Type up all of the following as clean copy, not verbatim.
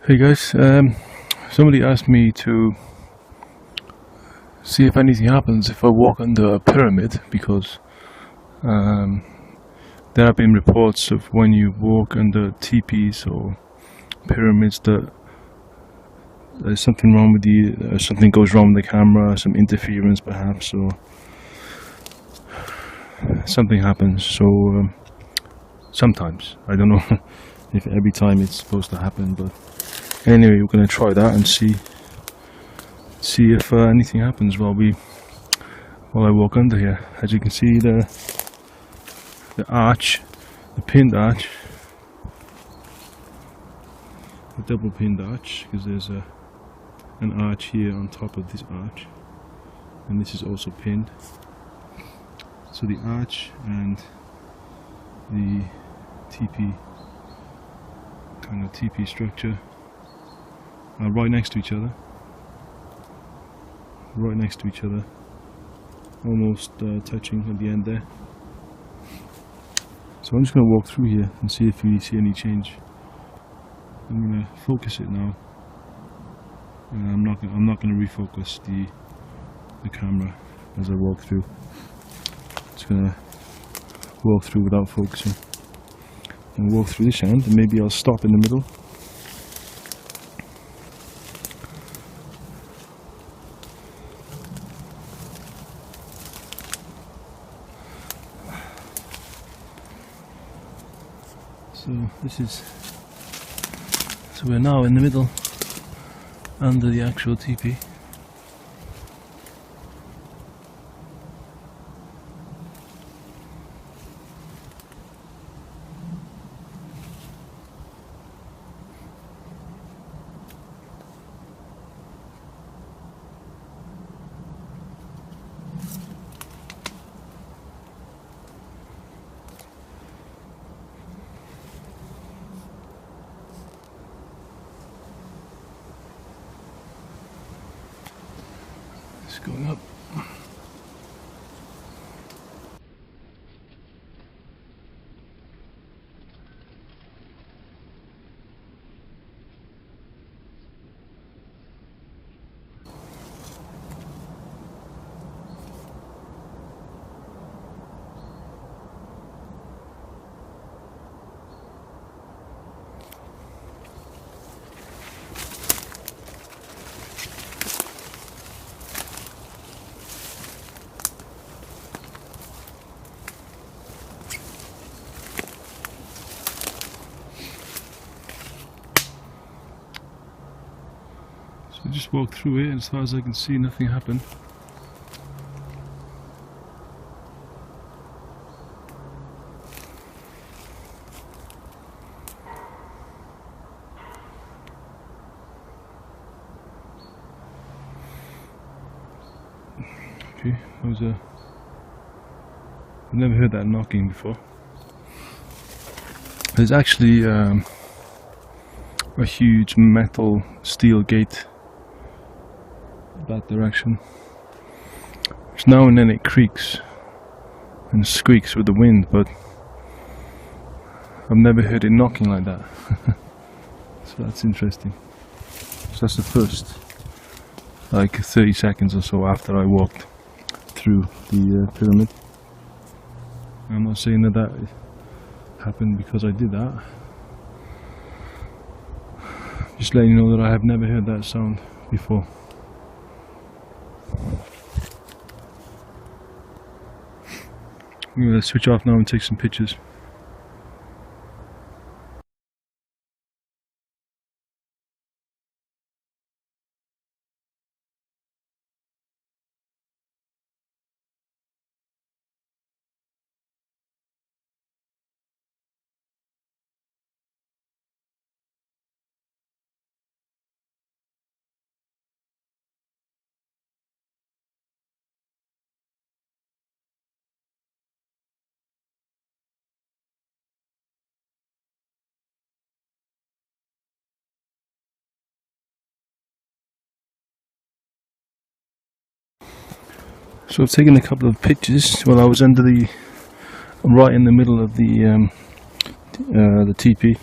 Hey guys, somebody asked me to see if anything happens if I walk under a pyramid, because there have been reports of when you walk under teepees or pyramids that there's something wrong with the something goes wrong with the camera, some interference perhaps, or something happens. So sometimes, I don't know if every time it's supposed to happen, but anyway, we're going to try that and see if anything happens while I walk under here. As you can see, the arch, the pinned arch, the double pinned arch, because there's an arch here on top of this arch, and this is also pinned. So the arch and the teepee, kind of teepee structure, are right next to each other. Right next to each other, almost touching at the end there. So I'm just going to walk through here and see if we see any change. I'm going to focus it now, and I'm not going to refocus the camera as I walk through. Just going to walk through without focusing, and walk through this end, and maybe I'll stop in the middle. So we're now in the middle, under the actual teepee. Going up. I just walked through it, and as far as I can see, nothing happened. Okay, I've never heard that knocking before. There's actually a huge metal steel gate that direction, which now and then it creaks and squeaks with the wind, but I've never heard it knocking like that. So that's interesting. So that's the first, like 30 seconds or so after I walked through the pyramid. I'm not saying that happened because I did that, just letting you know that I have never heard that sound before. I'm going to switch off now and take some pictures. So I've taken a couple of pictures while I was under right in the middle of the teepee.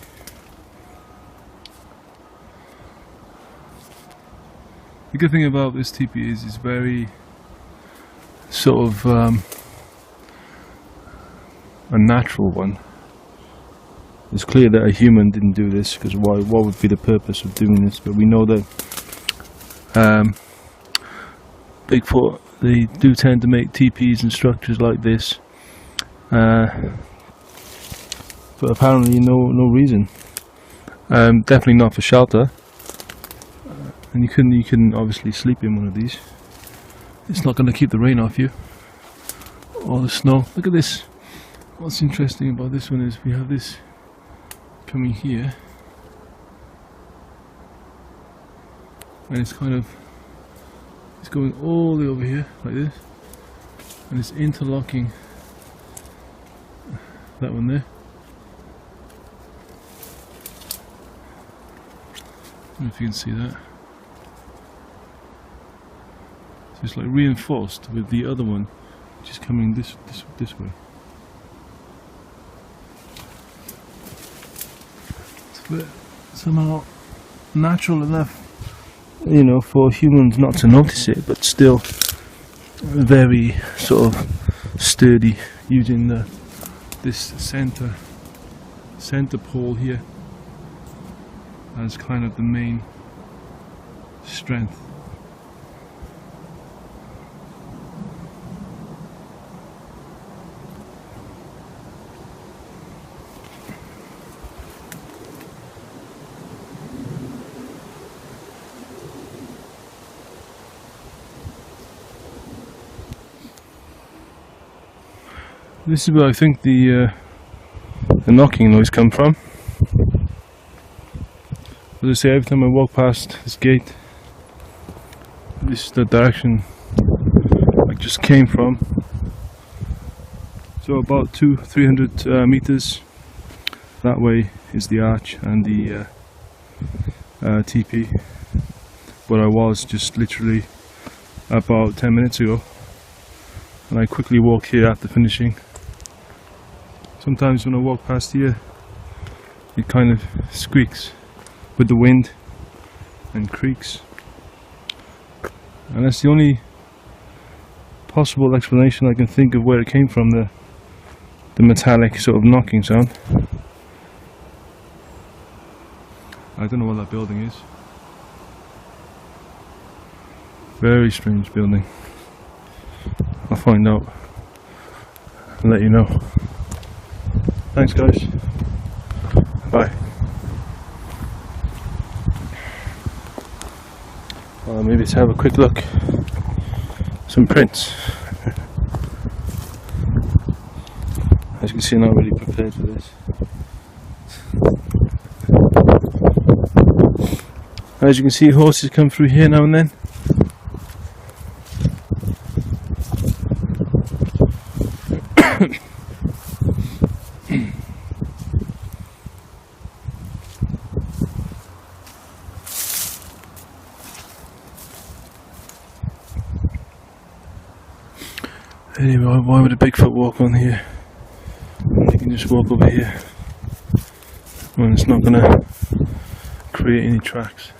The good thing about this teepee is it's very sort of a natural one. It's clear that a human didn't do this, because what would be the purpose of doing this? But we know that Bigfoot, they do tend to make teepees and structures like this, but apparently no reason. Definitely not for shelter. And you can obviously sleep in one of these. It's not going to keep the rain off you or the snow. Look at this. What's interesting about this one is we have this coming here, and it's going all the way over here like this, and it's interlocking that one there. I don't know if you can see that. So it's like reinforced with the other one, which is coming this way. But somehow natural enough, you know, for humans not to notice it, but still very sort of sturdy, using this center pole here as kind of the main strength. This is where I think the knocking noise come from. As I say, every time I walk past this gate, this is the direction I just came from. So about 200-300 meters that way is the arch and the teepee, where I was just literally about 10 minutes ago. And I quickly walked here after finishing. Sometimes when I walk past here, it kind of squeaks with the wind and creaks. And that's the only possible explanation I can think of where it came from, the metallic sort of knocking sound. I don't know what that building is. Very strange building. I'll find out and let you know. Thanks guys. Bye. Maybe let's have a quick look. Some prints. As you can see, I'm not really prepared for this. As you can see, horses come through here now and then. Anyway, why would a Bigfoot walk on here? You can just walk over here when it's not going to create any tracks.